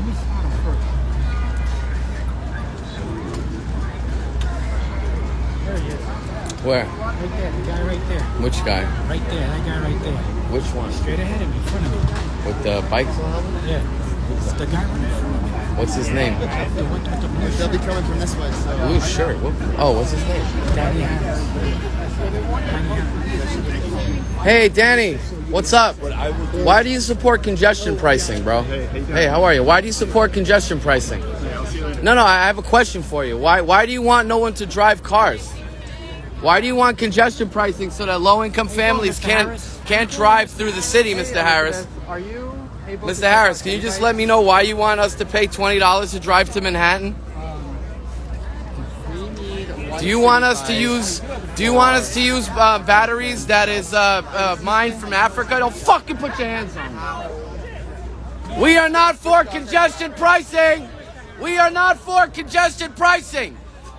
Let me spot him first. There he is. Where? Right there. The guy right there. Which guy? Right there. That guy right there. Which one? Straight ahead of me, in front of me. With the bike? Yeah. It's the guy right in front of me. What's his name? The one with the blue They'll be shirt. coming from this way. So. Blue shirt. Oh, what's his name? Danny Harris. Hey, Danny. What's up? Why do you support congestion pricing, bro? Hey, how are you? Why do you support congestion pricing? No, I have a question for you. Why do you want no one to drive cars? Why do you want congestion pricing so that low-income families can't drive through the city, Mr. Harris? Are you able Mr. Harris, can you just let me know why you want us to pay $20 to drive to Manhattan? Do you want us to use batteries that is mined from Africa? Don't fucking put your hands on me. We are not for congestion pricing. We are not for congestion pricing.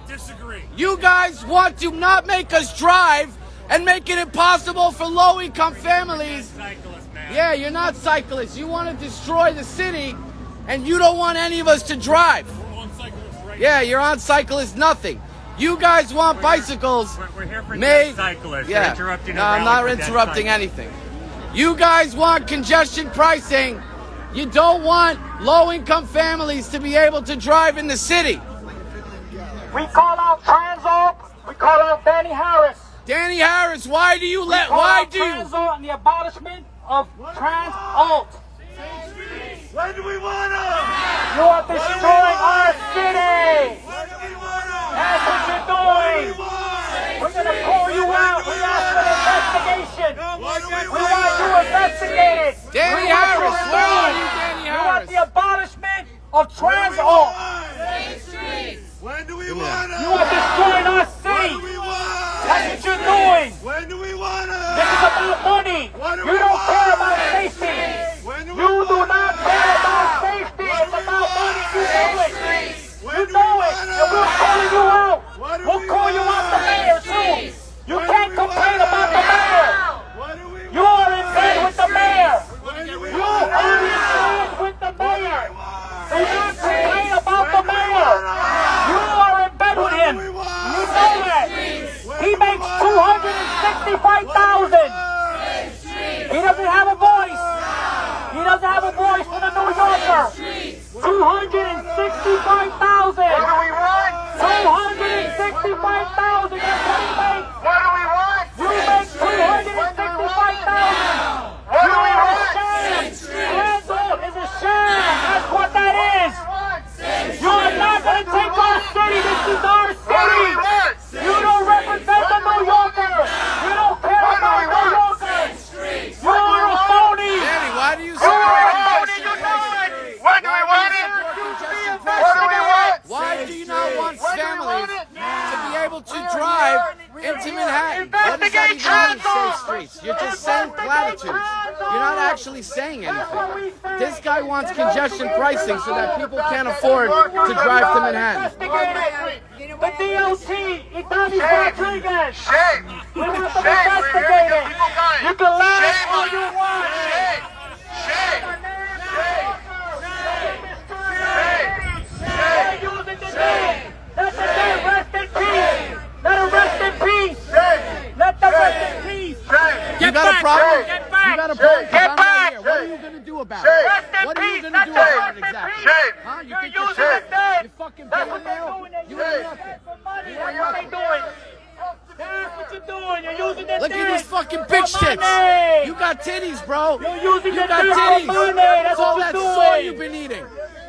Disagree. You guys want to not make us drive and make it impossible for low-income families. Cyclist, man. Yeah, you're not cyclists. You want to destroy the city, and you don't want any of us to drive. We're on cyclists right Yeah, you're on cyclists, nothing. You guys want bicycles We're here for made. dead cyclists. Yeah, You're interrupting no, a I'm rally not for dead interrupting cyclists. anything. You guys want congestion pricing. You don't want low-income families to be able to drive in the city. We call out Transalp. We call out Danny Harris. Danny Harris, why do you We let? call Why out do you? Transalp and the abolishment of Transalp. When do we want them? You are destroying our city. When do we want them? That's what you're doing. We're going to call you out. We ask for an investigation. We want you investigated. Danny We want you Harris, where are removed. you, Danny We want Harris? the abolishment of Transalp. When do we want them? You are destroying our city. That's what you're doing. When do we want them? This is about money. You don't care about safety. You do not care about safety. It's about money. You know it. You know it. And we're calling you out. We'll call you out the mayor soon. You can't complain about the mayor. You are in bed with the mayor. You are in bed with the mayor. Do not complain about the mayor. You are in bed with him. You know that. He makes $265,000. He doesn't have a voice. He doesn't have a voice for the New Yorker. $265,000. What do we want? $265,000. That's what he makes. What do we want? You make $265,000. What do we want? Transalp is a sham. That's what that is. You are not going to take our city. This is our city. You don't represent the New Yorker. You don't care about New Yorkers. You are a phony. Danny, why do you You are a support phony. congestion You know pricing? it. When do we want it? What do we want? Why do you not want families to be able to drive into Manhattan? What does that even mean, safe streets? You're just saying platitudes. You're not actually saying anything. This guy wants congestion pricing so that people can't afford to drive to Manhattan. The DOT, Itani Rodriguez. Shame. We want them investigated. You can laugh all you want. They're using the dead. Let the dead rest in peace. Let them rest in peace. Let them rest in peace. You got a problem? Get back. You got a problem? 'Cause Get I'm back. right here. What are you going to do about it? Rest in What are you peace. going to That's do it. about Rest it in exactly? peace. Huh? You You're think you're using the dead. You fucking That's what beta they're male? doing. They're You using ain't the nothing. dead for money. That's what they're doing. That's what you're doing. You're using the Look dead at these fucking for bitch tits. money. You got titties, bro. You're using You the got dead for titties. money. That's It's all what that you're soy doing. you've been eating.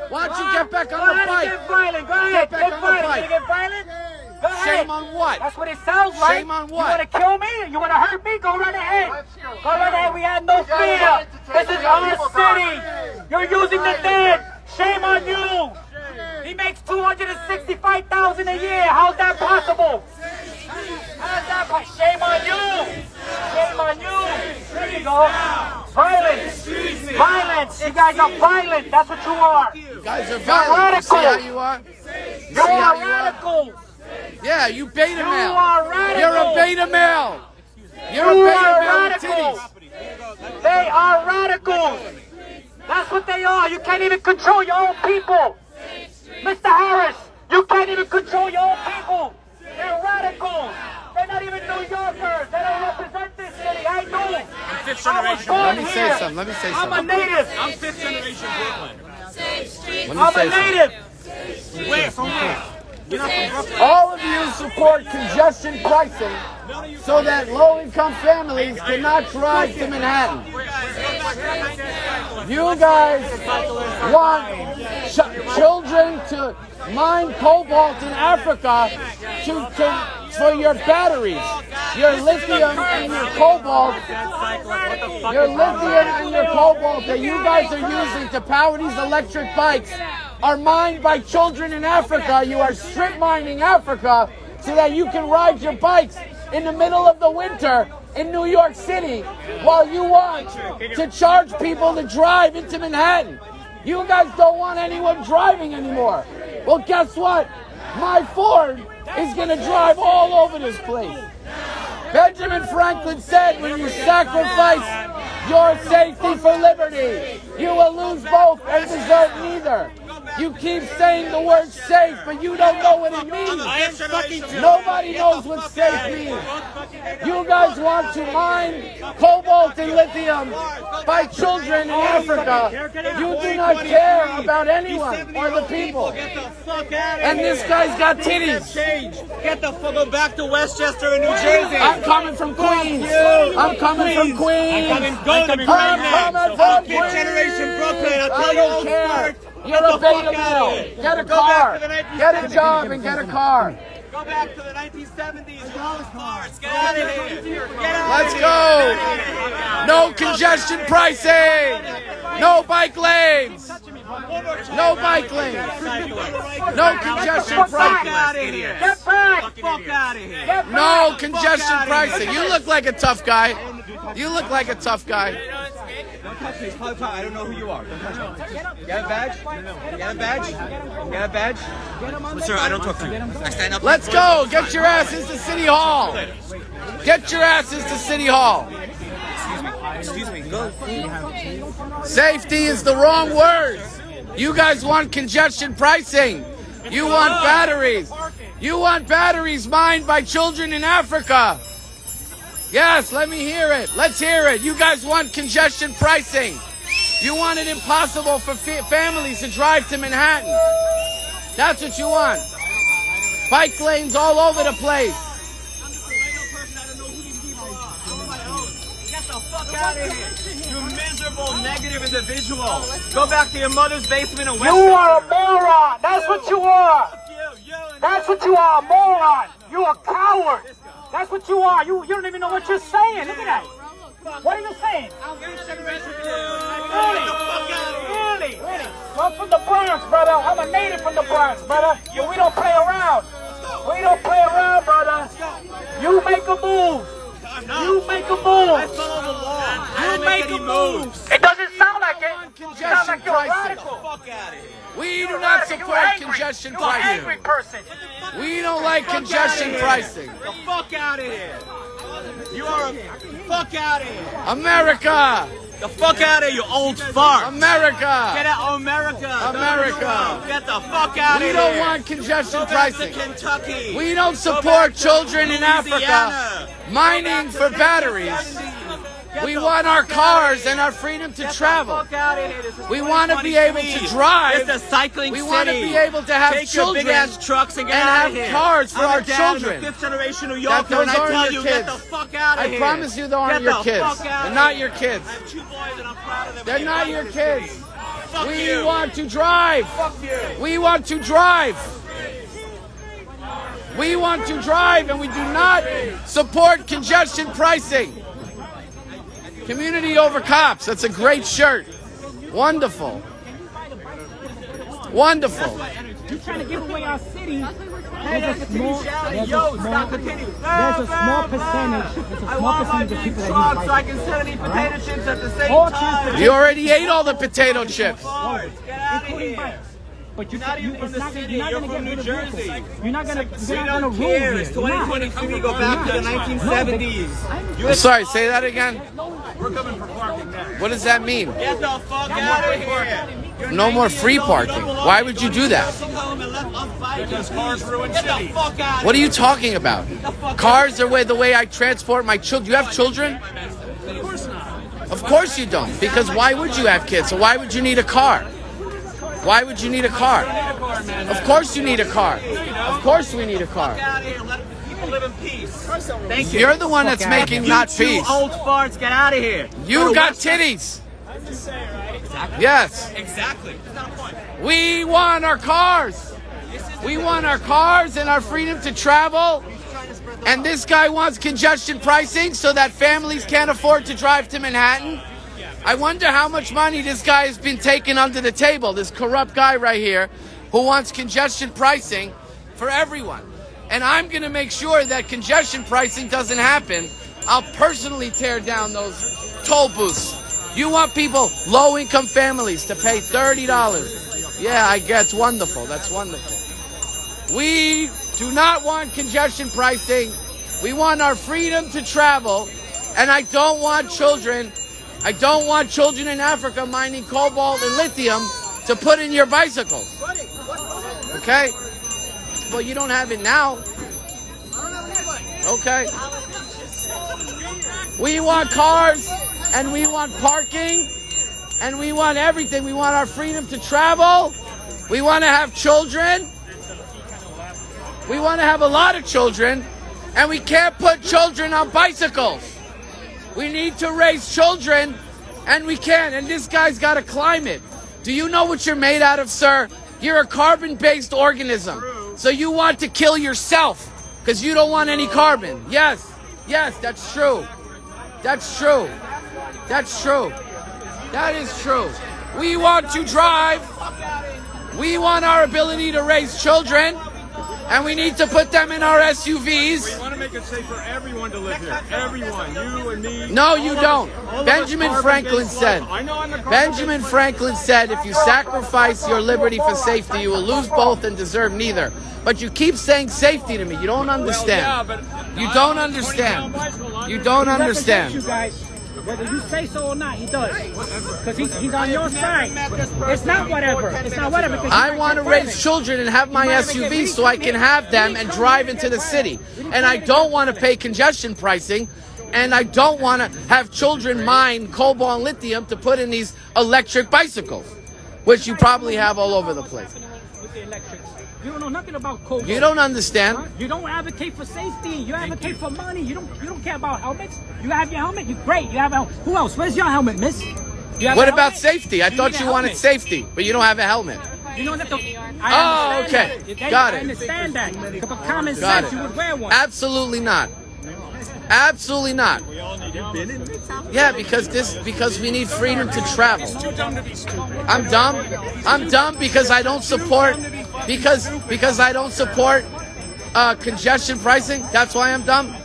Why don't you get back on Go the ahead and bike? get violent. Go ahead. Get back on the violent. bike. You get violent? Go ahead. Shame on what? That's what it sounds like. Shame on You what? want to kill me? You want to hurt me? Go right ahead. Go right ahead. We have no fear. This is our city. You're using the dead. Shame on you. He makes $265,000 a year. How's that possible? How's that possible? Shame on you. Shame on you. There you go. Violence. Violence. You guys are violent. That's what you are. You guys are You're violent. You see how radical. you are? You are radicals. Yeah, you beta You male. are radical. You're a beta male. You're You a beta are male with radicals. titties. They are radicals. That's what they are. You can't even control your own people. Mr. Harris, you can't even control your own people. They're radicals. They're not even New Yorkers. They don't represent this city. I know. I'm fifth generation. Let me say something. Let me say I'm a something. native. I'm fifth generation Brooklyn. Let me I'm say a something. native. Where? From where? You're not from Brooklyn. All of you support congestion pricing so that low-income families cannot drive to Manhattan. You guys want children to mine cobalt in Africa for your batteries, your lithium and your cobalt, that you guys are using to power these electric bikes are mined by children in Africa. You are strip mining Africa so that you can ride your bikes in the middle of the winter in New York City while you want to charge people to drive into Manhattan. You guys don't want anyone driving anymore. Well, guess what? My Ford is going to drive all over this place. Benjamin Franklin said, when you sacrifice your safety for liberty, you will lose both and deserve neither. You keep saying the word safe, but you don't know what it means. Nobody knows what safe means. You guys want to mine cobalt and lithium by children in Africa. You do not care about anyone or the people. And this guy's got titties. Get the fuck back to Westchester in New Jersey. I'm coming from Queens. I'm coming from Queens. I'm coming from fifth generation Brooklyn. I'll I tell you don't all care. first. You're a beta male. Get a car. Get a job and get a car. Go back to the 1970s. Those cars. Get out of here. Get out Let's of go. here. No congestion pricing. No bike lanes. No bike lanes. No congestion pricing. Out of here. Get back. Fuck out of here. Get No back. congestion pricing. You look like a tough guy. You look like a tough guy. Don't touch me. I don't know who you are. Don't touch me. You got a badge? You got a badge? You got a badge? Sir, I don't talk to you. I stand up. Let's go. Get your asses to City Hall. Get your asses to City Hall. Excuse me. Go. Safety is the wrong word. You guys want congestion pricing. You want batteries. You want batteries mined by children in Africa. Yes, let me hear it. Let's hear it. You guys want congestion pricing. You want it impossible for families to drive to Manhattan. That's what you want. Bike lanes all over the place. Get the fuck out of here. You miserable, negative individual. Go back to your mother's basement and You are a moron. That's what you are. That's what you are, a moron. You're a coward. That's what you are. You don't even know what you're saying. Look at that. What are you saying? Really? I'm from the Bronx, brother. I'm a native from the Bronx, brother. And we don't play around. We don't play around, brother. You make a move. You make a move. You make a move. It doesn't sound like it. It sounds like you're a radical. We do not support congestion You're an angry pricing. person. We don't like congestion pricing. The fuck out of here. You are a fuck out of here. America! The fuck out of here, you old fart. Get America! out, America. America. Get the fuck out of We here. don't want congestion Go back to pricing. Kentucky. We don't Go support back to children in Africa Louisiana. mining for batteries. We want our cars and our freedom to travel. We want to be able to drive. It's a cycling We city. want to be able to have Take your children big ass trucks and get and out have of here. cars for I'm our a dad, children. I'm a fifth generation New That Yorker, those and I aren't tell your you, kids. get the fuck out of I here. promise you they aren't Get your the kids. fuck out They're of not here. your kids. I have two boys and I'm proud of them. They're not your kids. Fuck We you. want to drive. Fuck you. We want to drive. We want to drive, and we do not support congestion pricing. Community over cops. That's a great shirt. Wonderful. Wonderful. You're trying to give away our city. Hey, There's a small percentage. There's a small percentage of people that use so I bikes. can sell any potato chips at the same All time. You already ate all the potato chips. Get out of here. But You're not even from the city. You're from New Jersey. You're not gonna rule Care. here. It's 2023. Go back to the 1970s. I'm sorry, say that again. We're coming for parking now. What does that mean? Get the fuck out of here. No more free parking. Why would you do that? Because cars ruin cities. What are you talking about? Cars are the way I transport my children. You have children? Of course not. Of course you don't. Because why would you have kids? So why would you need a car? Why would you need a car? Of course you need a car. Of course we need a car. Get out of here. Let people live in peace. Thank you. You're the one that's making not You peace. old farts, get out of here. You got titties. Yes. Exactly. That's not a point. We want our cars. We want our cars and our freedom to travel. And this guy wants congestion pricing so that families can't afford to drive to Manhattan. I wonder how much money this guy has been taking under the table, this corrupt guy right here who wants congestion pricing for everyone. And I'm going to make sure that congestion pricing doesn't happen. I'll personally tear down those toll booths. You want people, low-income families, to pay $30. Yeah, I guess. Wonderful. That's wonderful. We do not want congestion pricing. We want our freedom to travel. And I don't want children in Africa mining cobalt and lithium to put in your bicycles. Okay? Well, you don't have it now. Okay. We want cars, and we want parking, and we want everything. We want our freedom to travel. We want to have children. We want to have a lot of children, and we can't put children on bicycles. We need to raise children, and we can. And this guy's got a climate. Do you know what you're made out of, sir? You're a carbon-based organism. So you want to kill yourself because you don't want any carbon. Yes, that's true. That's true. That's true. That is true. We want to drive. We want our ability to raise children. And we need to put them in our SUVs. We want to make it safe for everyone to live here. Everyone, you and me. No, you don't. Benjamin Franklin said, if you sacrifice your liberty for safety, you will lose both and deserve neither. But you keep saying safety to me. You don't understand. You don't understand. You don't understand. You guys, whether you say so or not, he does. Because he's on your side. It's not whatever. It's not whatever. I want to raise children and have my SUV so I can have them and drive into the city. And I don't want to pay congestion pricing. And I don't want to have children mine cobalt and lithium to put in these electric bicycles, which you probably have all over the place. With the electrics. You don't know nothing about cobalt. You don't understand. You don't advocate for safety. You advocate for money. You don't care about helmets. You have your helmet. You're great. You have a helmet. Who else? Where's your helmet, miss? What about safety? I thought you wanted safety, but you don't have a helmet. You know that okay. Got it. I understand that. But common sense, you would wear one. Absolutely not. Absolutely not. Yeah, because we need freedom to travel. I'm dumb. I'm dumb because I don't support because I don't support congestion pricing. That's why I'm dumb.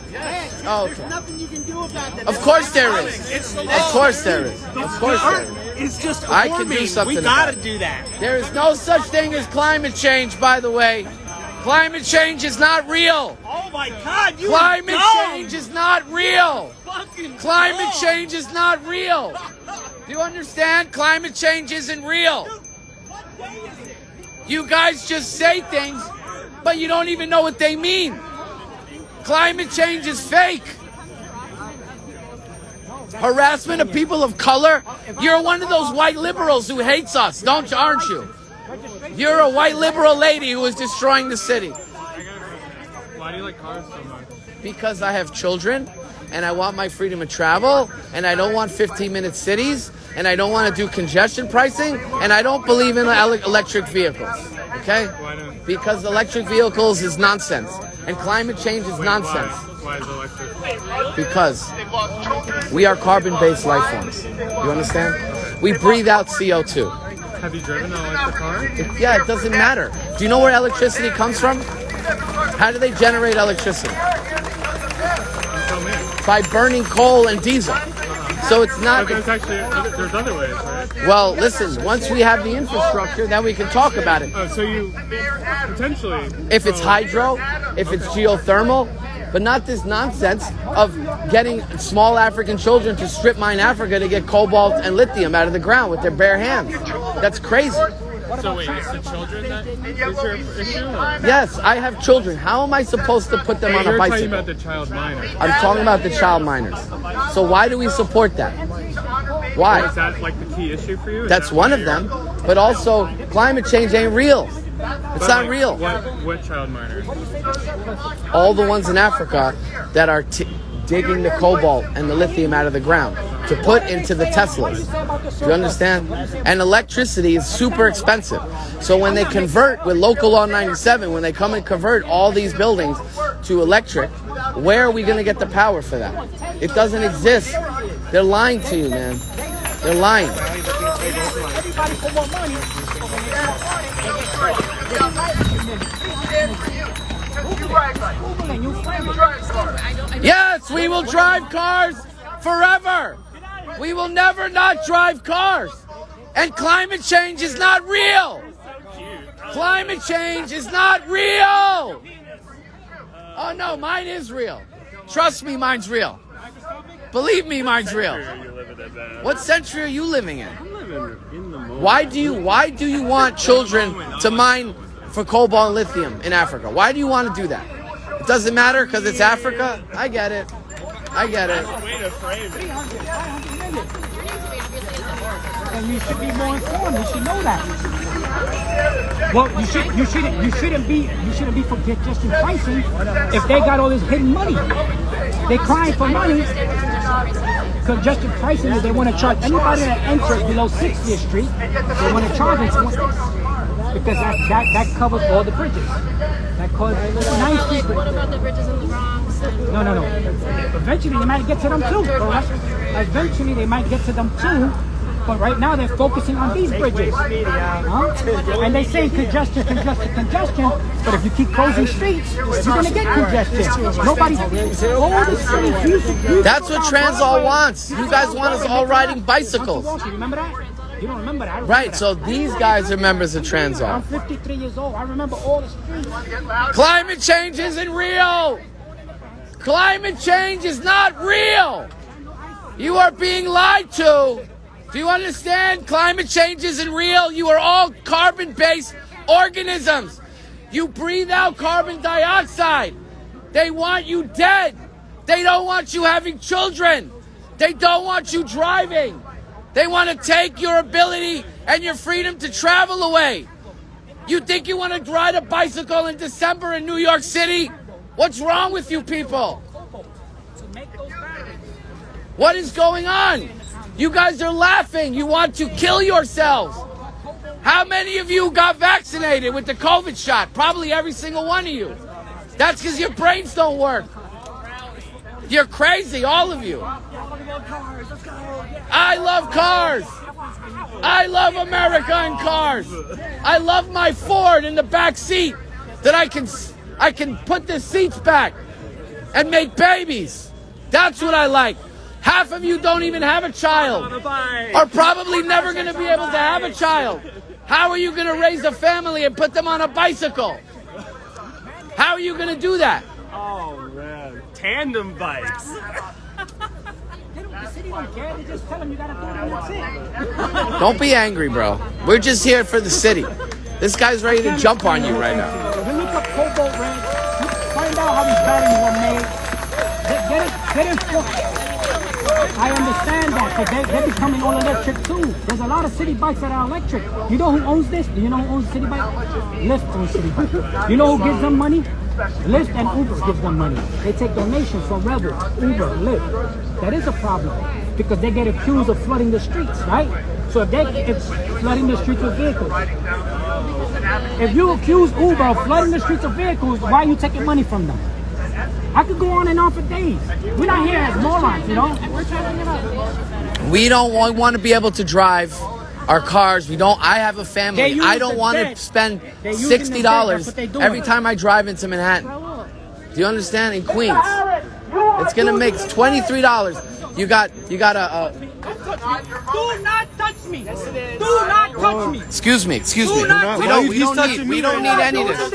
Oh, okay. Nothing you can do about that. Of course there is. Of course there is. Of course there is. It's just I can do something. We gotta about it. do that. There is no such thing as climate change, by the way. Climate change is not real. Oh my God! You Climate change is not real. Climate change is not real. Do you understand? Climate change isn't real. You guys just say things, but you don't even know what they mean. Climate change is fake. Harassment of people of color. You're one of those white liberals who hates us, aren't you? You're a white liberal lady who is destroying the city. Why do you like cars so much? Because I have children, and I want my freedom of travel, and I don't want 15-minute cities, and I don't want to do congestion pricing, and I don't believe in electric vehicles. Okay? Why not? Because electric vehicles is nonsense, and climate change is nonsense. Why is electric? Because we are carbon-based life forms. You understand? We breathe out CO2. Have you driven an electric car? Yeah, it doesn't matter. Do you know where electricity comes from? How do they generate electricity? Tell me. By burning coal and diesel. So it's not. But there's other ways, right? Well, listen, once we have the infrastructure, then we can talk about it. So you potentially, If it's hydro, if it's geothermal, but not this nonsense of getting small African children to strip mine Africa to get cobalt and lithium out of the ground with their bare hands. That's crazy. so wait, it's the children that is your issue? Or? Yes, I have children. How am I supposed to put them on a You're talking bicycle? about the child minors. I'm talking about the child minors. So why do we support that? Is Why? that like the key issue for you? Is That's that one why of them. But also, climate change ain't real. It's not real. What child minors? All the ones in Africa that are digging the cobalt and the lithium out of the ground to put into the Teslas. Do you understand? And electricity is super expensive. So when they convert with local law 97, when they come and convert all these buildings to electric, where are we going to get the power for that? It doesn't exist. They're lying to you, man. They're lying. Everybody for more money. Yes, we will drive cars forever. We will never not drive cars. And climate change is not real. Climate change is not real. Oh no, mine is real. Trust me, mine's real. Believe me, mine's real. What century are you living in? Why do you want children to mine for cobalt and lithium in Africa? Why do you want to do that? It doesn't matter because it's Africa? I get it. I get it. And you should be more informed. You should know that. Well, you shouldn't be for congestion pricing if they got all this hidden money. They crying for money. Congestion pricing is they want to charge anybody that enters below 60th Street. They want to charge them because that covers all the bridges. That covers 9th Street. What about the bridges in the Bronx? No. Eventually they might get to them too. Eventually they might get to them too. But right now they're focusing on these bridges. And they say congestion. But if you keep closing streets, you're going to get congestion. Nobody's... That's what Transall wants. You guys want us all riding bicycles. You remember that? You don't remember that. Right, so these guys are members of Transall. I'm 53 years old. I remember all the streets. Climate change isn't real. Climate change is not real. You are being lied to. Do you understand? Climate change isn't real. You are all carbon-based organisms. You breathe out carbon dioxide. They want you dead. They don't want you having children. They don't want you driving. They want to take your ability and your freedom to travel away. You think you want to ride a bicycle in December in New York City? What's wrong with you people? What is going on? You guys are laughing. You want to kill yourselves. How many of you got vaccinated with the COVID shot? Probably every single one of you. That's because your brains don't work. You're crazy, all of you. I love cars. I love America and cars. I love my Ford in the back seat that I can put the seats back and make babies. That's what I like. Half of you don't even have a child, are probably never going to be able to have a child. How are you going to raise a family and put them on a bicycle? How are you going to do that? Oh man, tandem bikes. The city don't care. They just tell them you got to do it and that's it. Don't be angry, bro. We're just here for the city. This guy's ready to jump on you right now. If you look up cobalt ranch, find out how these batteries were made. Get it. I understand that, because they're becoming all electric too. There's a lot of city bikes that are electric. You know who owns this? Do you know who owns city bike? Lyft owns city bike. You know who gives them money? Lyft and Uber gives them money. They take donations from Rebel, Uber, Lyft. That is a problem, because they get accused of flooding the streets, right? So if flooding the streets with vehicles. If you accuse Uber of flooding the streets of vehicles, why are you taking money from them? I could go on and on for days. We're not here as morons, you know? We don't want to be able to drive our cars. I have a family. I don't want to spend $60 every time I drive into Manhattan. Do you understand? In Queens. It's going to make $23. You got a... Do not touch me! me. Do not touch me. Excuse me. Do not We touch don't need any of this.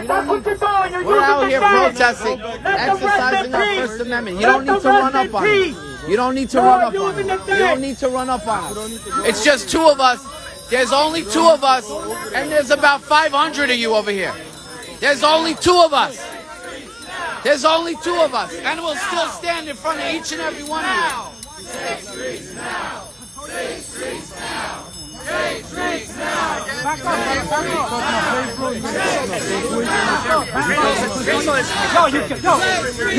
That's what you're doing. You're We're out here using the protesting, exercising our First Amendment. You don't need to run up on us. You don't need to run up on us. You don't need to run up on us. It's just two of us. There's only two of us, and there's about 500 of you over here. There's only two of us. There's only two of us, and we'll still stand in front of each and every one of you. Safe streets now. Safe streets now. Safe streets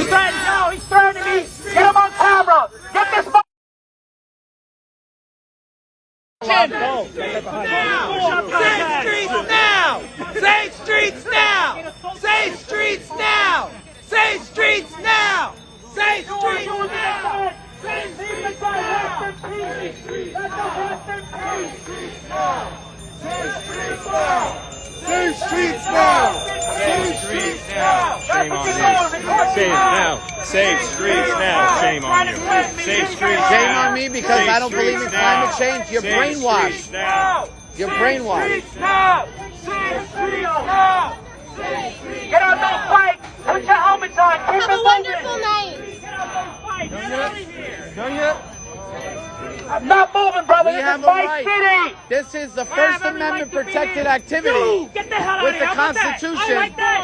now. He's threatening me. Get him on camera. Get this Safe streets now! Safe streets now! Safe streets now! Safe streets now! Safe streets now! Safe streets now! Safe streets now! Safe streets now! Safe streets now! Shame on you. Say it now. Safe streets now. Shame on you. Safe streets Shame now. on me because I don't believe in climate change. You're brainwashed. You're brainwashed. now! Safe streets now! Get out those bikes! Put your helmets on! Keep Have a wonderful night. Done yet? I'm not moving, brother. We This have is a my right. city. This is the First Amendment protected activity Get the hell out with of the here. How about that? Constitution, I like that.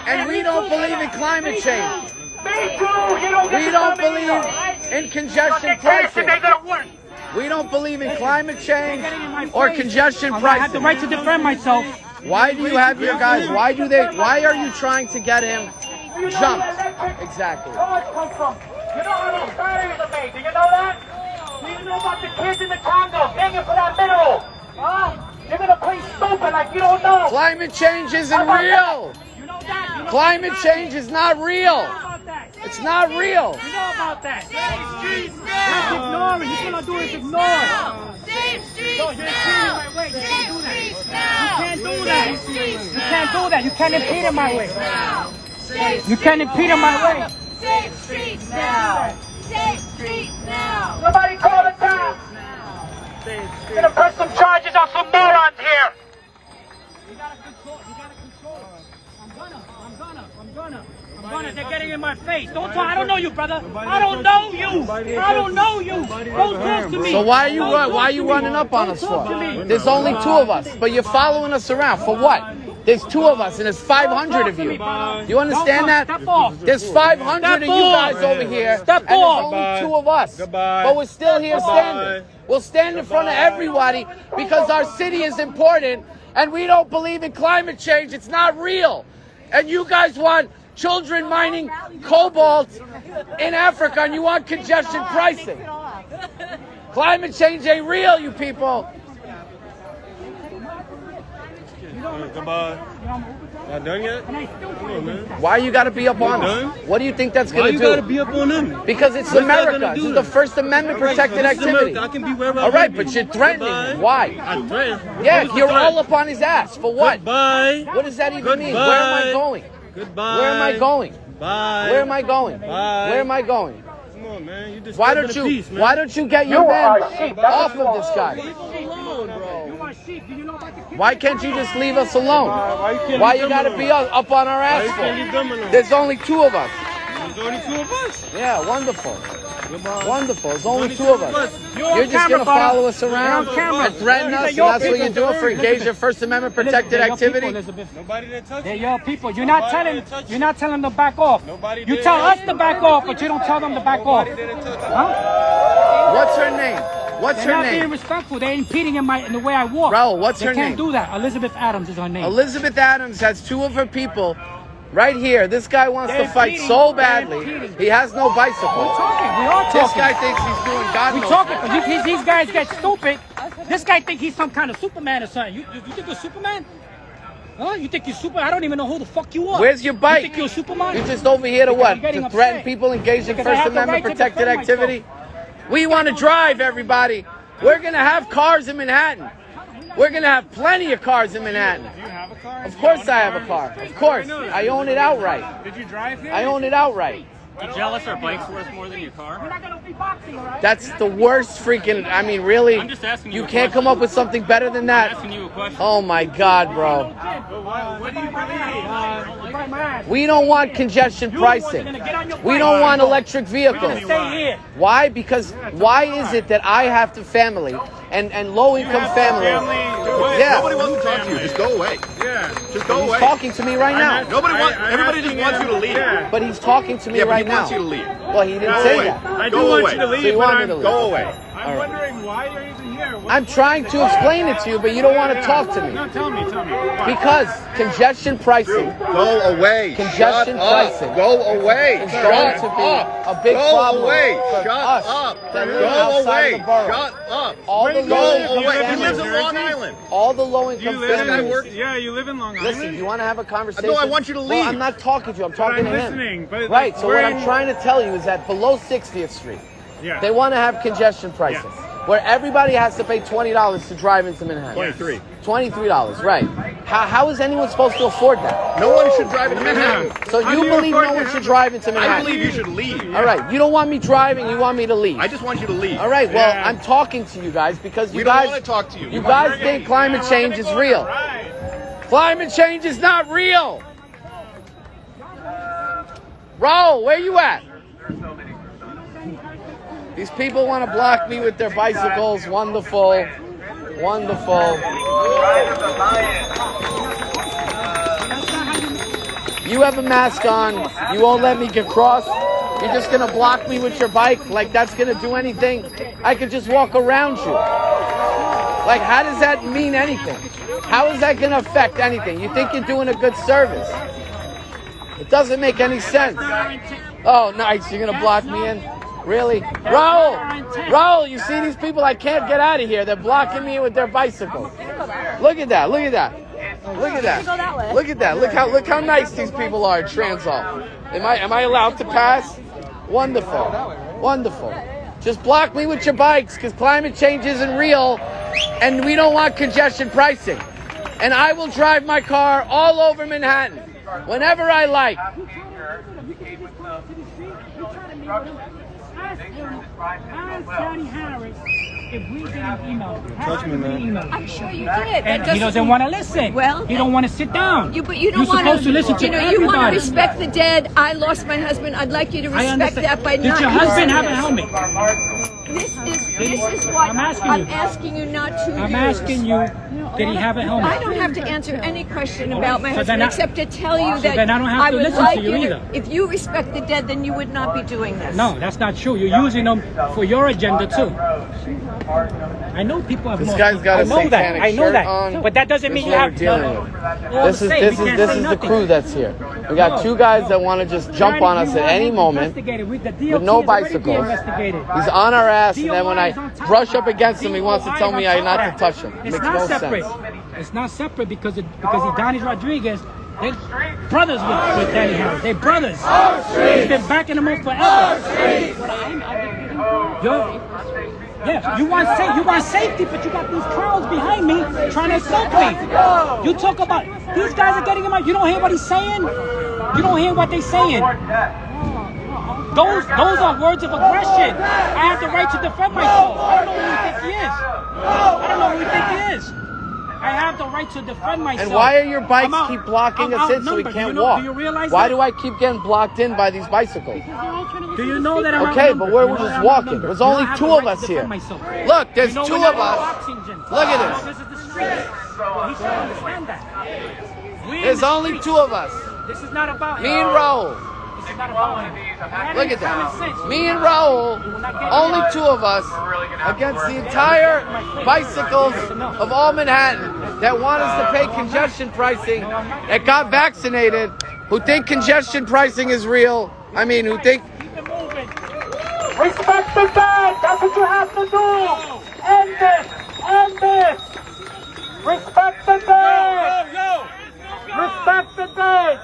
and we don't believe in climate change. Me too. You don't get We to don't tell me either. believe in congestion Okay, pricing. they gonna work. We don't believe in climate change or congestion I have the pricing. right to defend myself. Why do you have your guys? Why are you trying to get him jumped? Exactly. Come from. You know how those batteries are made. Do you know that? Do you know about the kids in the Congo begging for that mineral? Huh? You're gonna play stupid like you don't know. Climate change isn't real. You know that? You know Climate change is not real. about that? It's not real. You know about that? That's ignoring. He's gonna do is ignore. Safe streets No, you're impeding my way. You can't do that. Safe streets You now. can't do that. You can't do that. You can't impede in my way. You can't impede in my way. Safe streets now. Safe streets now. Somebody call the cops. You're gonna press some charges on some morons here. You gotta control. I'm gonna. They're getting in my face. Don't talk. I don't know you, brother. I don't know you. Don't talk to me. So why are you running up on us for? There's only two of us, but you're following us around for what? There's two of us and there's 500 of you. You understand that? Step off. There's 500 of you guys over here, and there's only two of us. But we're still here standing. We'll stand in front of everybody because our city is important, and we don't believe in climate change. It's not real. And you guys want children mining cobalt in Africa, and you want congestion pricing. Climate change ain't real, you people. Goodbye. Not done yet? Come on, man. Why you got to be up on them? What do you think that's Why going you to gotta do? be up on them? Because it's What's that America. gonna This do is the then? First Amendment protected This is activity. America. I can be wherever I All right, want to but be. you're threatening Goodbye. him. Why? I threaten. Yeah, What's the you're threat? all up on his ass. For what? Goodbye. What does that even Goodbye. mean? Where am I going? Goodbye. Where am I going? Bye. Where am I going? Bye. Where am I going? Come on, man. You disturbing Why don't the you? peace, man. Why don't you get your man off of this guy? Why can't you just leave us alone? Why you gotta be up on our ass for? There's only two of us. There's only two of us. Yeah, wonderful. Goodbye. Wonderful. There's only two of us. You're just camera, gonna brother. follow us around You're on camera. and threaten us, and Your that's what you're people. doing for engaging in First Amendment protected activity? Nobody didn't touch They're you. your people. You're not telling them to back off. Nobody You did. tell us to back off, but you don't tell them to back off. Nobody didn't touch you. Huh? What's her name? What's They're her not being name? respectful. They're impeding in the way I walk. Bro, what's her They can't name? do that. Elizabeth Adams is her name. Elizabeth Adams has two of her people right here. This guy wants to They're fight impeding. so They're badly. impeding. He has no We're bicycle. talking. We are talking. This guy thinks he's doing God We knows talking what. because these guys get stupid. This guy think he's some kind of Superman or something. You think you're Superman? Huh? You think you're Super? I don't even know who the fuck you are. Where's your You bike? think you're Superman? You're just over here to Because what? you're getting To threaten upset. people engaged in Because I First have the Amendment right to protected defend activity? We want to drive, everybody. We're going to have cars in Manhattan. We're going to have plenty of cars in Manhattan. Do you have a car? Of course I have a car. Of course. I own it outright. Did you drive here? I own it outright. You jealous our bike's worth more than your car? We're not gonna be boxing, all right? That's the worst freaking. I mean, really? I'm just asking you. You a can't question. come up with something better than I'm that. asking you a question. Oh my God, bro. What do you believe? We don't want congestion pricing. We don't want electric vehicles. Stay here. Why? Because why is it that I have to family and low income family? Yeah. Nobody wants to talk to you. Just go away. Yeah. Just go He's away. talking to me right now. Everybody just wants you to leave. But he's talking to me Yeah, but right he now. wants you to leave. Well, he didn't Go say away. that. I do Go want away. you to So you leave, want but me to I'm, leave? Go away. I'm wondering why you're even here. I'm trying to explain it to you, but you don't want to talk to me. No, tell me. Because congestion pricing Go away. Congestion Shut up. pricing Go away. is Shut going to be up. a big Go problem away. for Shut us up. that live Go outside away. of the borough. Shut up. All the Go low-income away. He families. lives in Long Island. All the low-income This guy families. works. Yeah, you live in Long Island. Listen, you want to have a conversation? No, I want you to Well, leave. I'm not talking to you. I'm talking I'm to listening, him. but, Right. So we're what I'm in- trying to tell you is that below 60th Street, Yeah. they want to have congestion pricing, where everybody has to pay $20 to drive into Manhattan. 23. $23, right? How is anyone supposed to afford that? No one should drive into Manhattan. So How you do you believe afford no to one have should a- drive into I Manhattan? believe you should leave. All right. You don't want me driving. You want me to leave. I just want you to leave. All right. Well, Yeah. I'm talking to you guys because you We don't guys want to talk to you. You guys think climate change is real. Climate change is not real. Raul, where you at? These people want to block me with their bicycles. Wonderful. Wonderful. You have a mask on. You won't let me get across. You're just going to block me with your bike? Like that's going to do anything? I could just walk around you. Like, how does that mean anything? How is that going to affect anything? You think you're doing a good service? It doesn't make any sense. Oh, nice. You're going to block me in? Really? Raul, you see these people? I can't get out of here. They're blocking me with their bicycles. Look at that. Look at that. Look at that. Look at that. Look how nice these people are at Transall. Am I allowed to pass? Wonderful. Wonderful. Just block me with your bikes because climate change isn't real and we don't want congestion pricing. And I will drive my car all over Manhattan whenever I like. Ask Johnny Harris if we didn't email him. Touch me, man. I'm sure you did. And he doesn't want to listen. Well, he don't want to sit down. But you don't You're want supposed to listen to you want to everybody. respect the dead. I lost my husband. I'd like you to I respect understand. that by Did not your husband have a listening. helmet? This is what I'm asking you. I'm asking you not to I'm use. asking you, did he have a helmet? I don't have to answer any question about my So husband then I- except to tell you so that then I don't have to would listen like to you either. If you respect the dead, then you would not be doing this. No, that's not true. You're using them for your agenda too. I know people have This more. guy's got a I know that. satanic I know shirt that. on. But that doesn't This mean is you what have we're dealing with. all This to is say. this We is can't this say is the nothing. crew that's here. We got two guys that want to just jump on us at any moment with no bicycles. He's on our ass, and then when I brush up against him, he wants to tell me I not to touch him. It It's makes not no separate. sense. It's not separate because Donnie Rodriguez, they're brothers with Danny Harris. They're brothers. He's been backing them up forever. Yeah, you want safety, but you got these crowds behind me trying to assault me. You talk about these guys are getting him out. You don't hear what he's saying. You don't hear what they're saying. Those are words of aggression. I have the right to defend myself. I don't know who you think he is. I don't know who you think he is. I have the right to defend myself. And why are your bikes I'm keep blocking I'm us in so we outnumbered. can't do you know, walk? Do you realize Why that? do I keep getting blocked in by these bicycles? Do you know that I'm Okay, outnumbered? but we're You know just that I'm walking. outnumbered. There's You only don't have two the of right us to here. defend myself. Look, there's You know, two we're of not us. boxing gyms. Look at No, this. this is the street. He should understand that. We in There's the only streets. two of us. This is not about Me and Raul. This is not about him. Look at that. Me and Raul, only two of us against the entire bicycles of all Manhattan that want us to pay congestion pricing, that got vaccinated, who think congestion pricing is real. I mean, who think... Respect the dead. That's what you have to do. End this. End this. Respect the dead. Respect the dead.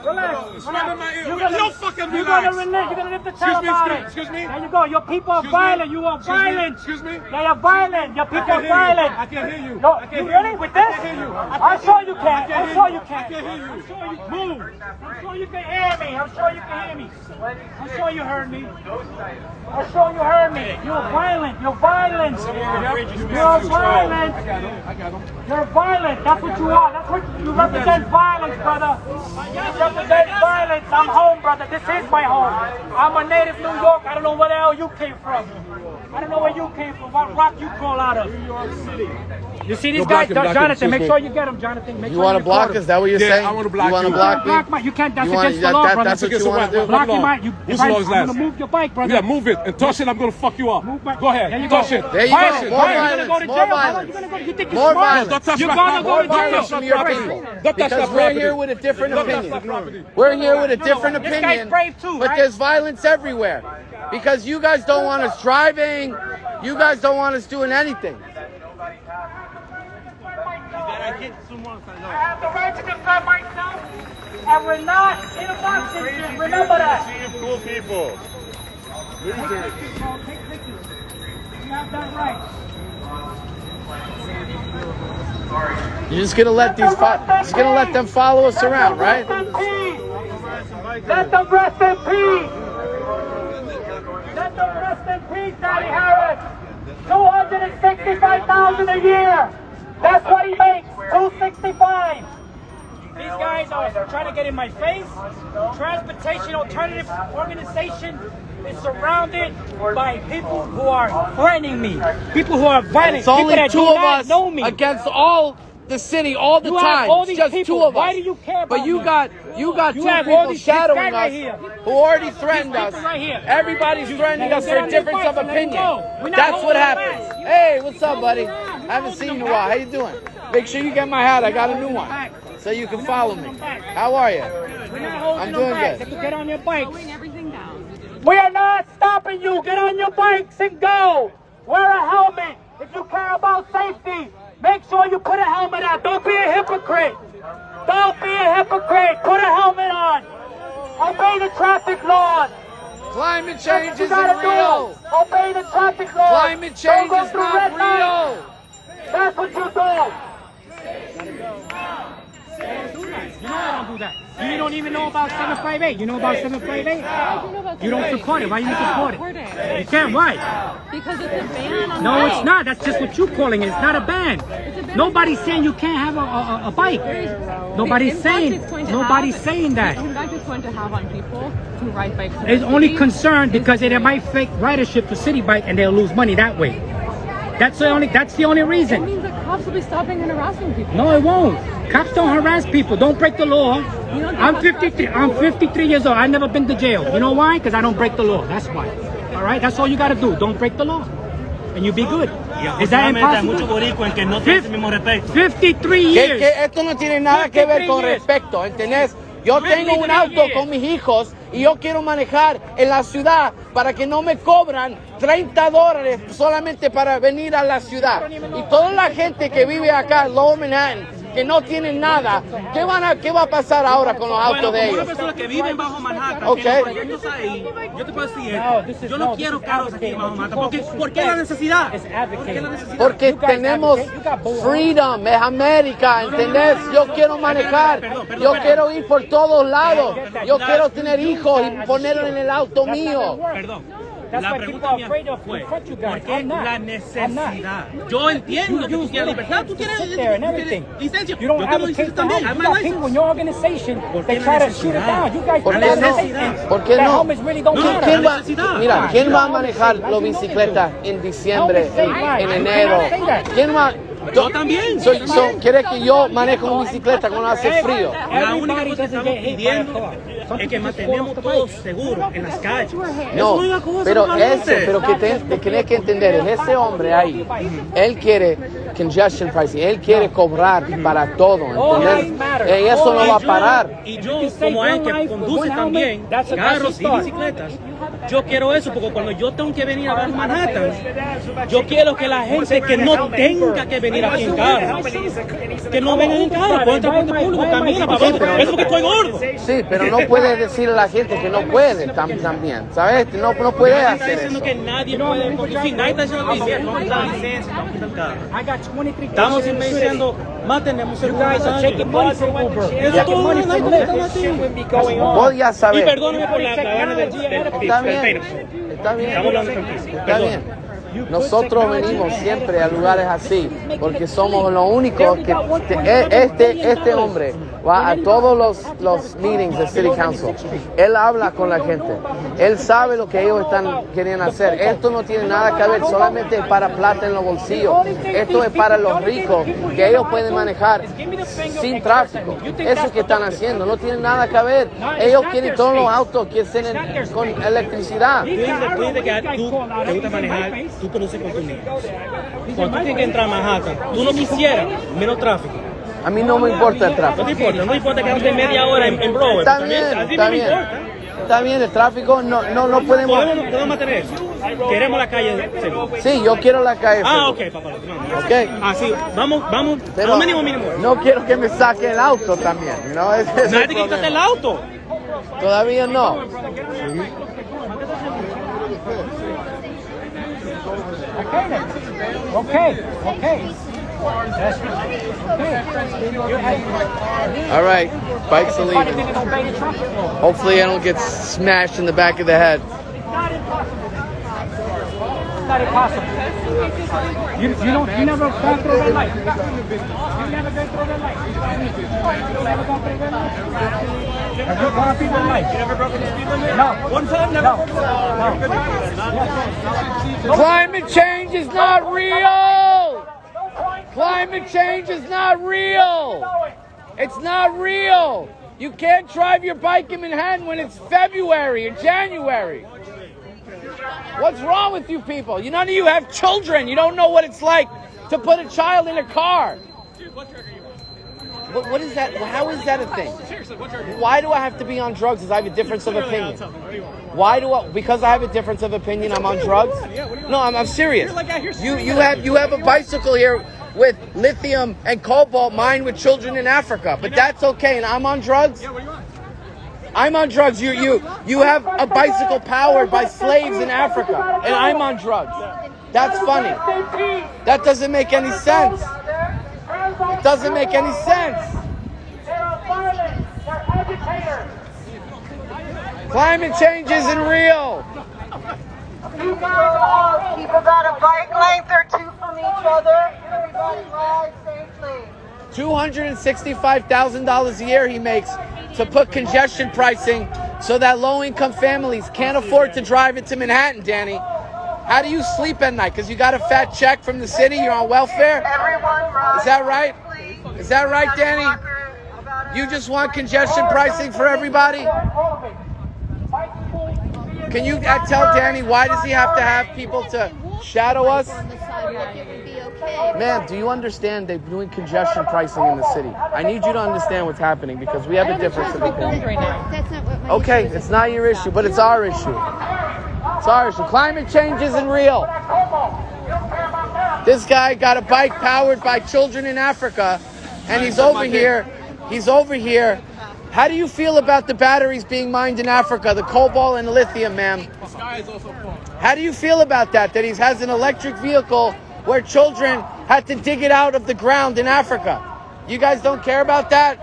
Relax. It's right in my ear. You don't fucking can You're relax. gonna live to tell about it. Excuse me. There you go. Your people are violent. You are violent. Excuse me. Yeah, you're violent. Your people are violent. I can hear you. No, I can you hear really with this? I can hear you. I'm sure you can. I'm sure you can. I can hear you. I'm sure you move. I'm sure you can hear me. I'm sure you can hear me. I'm sure you heard me. I'm sure you heard me. You're violent. You're violent. You're violent. You're violent. That's what you are. That's what you represent. Violence, brother. You represent violence. I'm home, brother. This is my home. I'm a native New York. I don't know where the hell you came from. I don't know where you came from. What rock you crawl out of? New York City. You see these guys, Jonathan? Make sure you get them, Jonathan. Make You sure want to block record us? Is that what you're Yeah, saying? I want to block you. Want to you. block me? You can't. That's You want- against the law, brother. That's what you want to do? Block him out. Whose law is I'm that? gonna move your bike, brother. Yeah, move it and touch it. I'm gonna fuck you up. Move back. Go ahead. There you touch go. it. There you Violence. go. More You're gonna violence. go to More jail. violence. You're gonna go. You think you're More smart? violence. Don't touch You're my gonna go More to jail. violence from your people. Don't touch Because my we're property. here with a different Don't touch my opinion. property. We're here with a different This guy's opinion. brave too, But right? there's violence everywhere. Because you guys don't want us driving. You guys don't want us doing anything. I have the right to defend myself, and we're not in a boxing gym. Remember that. Cool people. Losers. Take pictures. You have that right. You're just gonna let these just gonna let them follow us around, right? Let them rest in peace. Let them rest in peace, Daddy Harris. $265,000 a year. That's what he makes. $265. These guys are trying to get in my face. Transportation Alternative Organization is surrounded by people who are threatening me. People who are violent. It's only people that two do of not us know me. against all the city all the You have time. all It's these just people. two of us. Why do you care But about you me? got You two have all people these- shadowing this guy us right here. who already threatened These us. people right here. Everybody's threatening us for a difference of opinion. We're not That's what holding happens. back. Hey, what's up, buddy? I haven't seen you in a while. How you doing? Make sure you get my hat. I got a new one, so you can follow me. How are you? We're not holding I'm them doing back. good. Get on your bikes. Slowing everything down. We are not stopping you. Get on your bikes and go. Wear a helmet. If you care about safety, make sure you put a helmet on. Don't be a hypocrite. Don't be a hypocrite. Put a helmet on. Obey the traffic laws. Climate That's change what you isn't gotta real. do. Obey the traffic laws. Climate change Don't go is through not red lights. real. That's what you do. You know I don't do that. You don't even know about 758. You know about 758? You don't support it. Why you support it? You can't. Why? Because it's a ban on No, bikes. it's not. That's just what you're calling it. It's not a ban. Nobody's saying you can't have a bike. Nobody's saying. Nobody's saying that. The impact it's going to have on people who ride bikes. in It's the only city concerned because they might fake ridership to city bike and they'll lose money that way. That's the only It reason. means that cops will be stopping and harassing people. No, it won't. Cops don't harass people. Don't break the law. I'm 53. I'm 53 years old. I've never been to jail. You know why? Because I don't break the law. That's why. All right. That's all you got to do. Don't break the law, and you'll be good. Is that impossible? 53 years. Que esto no tiene nada que ver con respeto, ¿entendés? Yo tengo un auto con mis hijos y yo quiero manejar en la ciudad para que no me cobran $30 solamente para venir a la ciudad. Y toda la gente que vive acá en Lower Manhattan, que no tienen nada, ¿qué va a pasar ahora con los autos de ellos? Personas que viven bajo Manhattan, Ok. que los proyectos ahí, yo te puedo decir esto. Yo no quiero carros aquí bajo Manhattan. ¿Por qué la necesidad? ¿Por qué la necesidad? Porque tenemos freedom, es América, ¿entendés? Yo quiero manejar, yo quiero ir por todos lados, yo quiero tener hijos y ponerlo en el auto mío. Perdón. La pregunta mía fue, ¿por qué la necesidad? Yo entiendo que tú quieres libertad, tú quieres licencia. Yo quiero licencia también. I'm a license. In your organization, they try to shoot it down. You guys ¿Por qué no? ¿Por qué no? Mira, ¿quién va a manejar la bicicleta en diciembre, en enero? ¿Quién va? Yo también. ¿Quieres que yo maneje una bicicleta cuando hace frío? La única cosa que estamos pidiendo es que mantenemos todos seguros en las calles. No, pero que tienes que entender, es ese hombre ahí, él quiere congestion pricing, él quiere cobrar para todo, ¿entendés? Y eso no va a parar. Y yo, como alguien que conduce también carros y bicicletas, yo quiero eso porque cuando yo tengo que venir a Bajo Manhattan, yo quiero que la gente que no tenga que venir aquí en carro, que no vengan en carro, pueden transporte público, camina para abajo. Eso porque estoy gordo. Sí, pero no puede puedes decir a la gente que no puede también, ¿sabes? No puedes Nadie está hacer diciendo eso. que nadie puede conducir. Nadie está diciendo que no hay licencia, vamos a quitar el carro. I got 23 Estamos cases in the city. diciendo, mátenme un You guys are taking money from Uber. You're taking money from Lyft. This shit wouldn't be going on. Vos ya Y sabes. perdóname por la vaina del Está bien, está bien, Estamos hablando tranquilo. está bien. Nosotros venimos siempre a lugares así porque somos los únicos que este hombre va a todos los meetings de City Council. Él habla con la gente. Él sabe lo que ellos están queriendo hacer. Esto no tiene nada que ver, solamente es para plata en los bolsillos. Esto es para los ricos, que ellos pueden manejar sin tráfico. Eso que están haciendo no tiene nada que ver. Ellos quieren todos los autos que estén con electricidad. Tú dices que tú te gusta manejar, tú conoces con tus niños. Cuando tú tienes que entrar a Manhattan, tú no quisieras menos tráfico. A mí no me importa el tráfico. No te importa quedarte media hora en Broadway. Está bien, está bien. Está bien, el tráfico no podemos. Podemos mantener eso. Queremos la calle segura. Sí, yo quiero la calle. Ah, segura. ok, papá. Ok. Ah, sí, vamos. Pero Mínimo. no quiero que me saque el auto también. ¿No? Ese es el Nadie te quítate el problema. auto. Todavía no. Okay. All right, bikes are leaving. Hopefully I don't get smashed in the back of the head. It's not impossible. You never gone through red light. You never been through red light. You never gone through red light. Have you gone through red light? You never broken the speed limit? No. One time, never. No. Climate change is not real. Climate change is not real. It's not real. You can't drive your bike in Manhattan when it's February or January. What's wrong with you people? None of you have children. You don't know what it's like to put a child in a car. What is that? How is that a thing? Why do I have to be on drugs because I have a difference of opinion? Because I have a difference of opinion, I'm on drugs? No, I'm serious. You have a bicycle here with lithium and cobalt mined with children in Africa, but that's okay, and I'm on drugs? I'm on drugs. You have a bicycle powered by slaves in Africa, and I'm on drugs. That's funny. That doesn't make any sense. It doesn't make any sense. Climate change isn't real. People got a bike length or two from each other. Everybody ride safely. $265,000 a year he makes to put congestion pricing so that low-income families can't afford to drive into Manhattan, Danny. How do you sleep at night? Because you got a fat check from the city? You're on welfare? Everyone ride. Is that right? Is that right, Danny? You just want congestion pricing for everybody? Can you tell Danny why does he have to have people to shadow us? Ma'am, do you understand they're doing congestion pricing in the city? I need you to understand what's happening because we have a difference of opinion. That's not what my Okay, it's not your issue, but it's our issue. It's our issue. Climate change isn't real. This guy got a bike powered by children in Africa, and he's over here. How do you feel about the batteries being mined in Africa, the cobalt and the lithium, ma'am? The sky is also falling. How do you feel about that he has an electric vehicle where children had to dig it out of the ground in Africa? You guys don't care about that?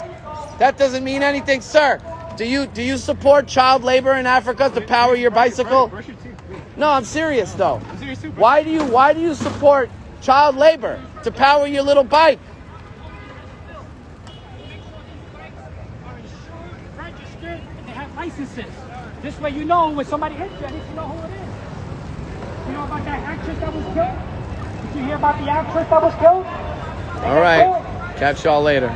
That doesn't mean anything, sir. Do you support child labor in Africa to power your bicycle? No, I'm serious though. Why do you support child labor to power your little bike? Registered and they have licenses. This way you know when somebody hits you, at least you know who it is. You know about that actress that was killed? Did you hear about the actress that was killed? All right. Catch y'all later.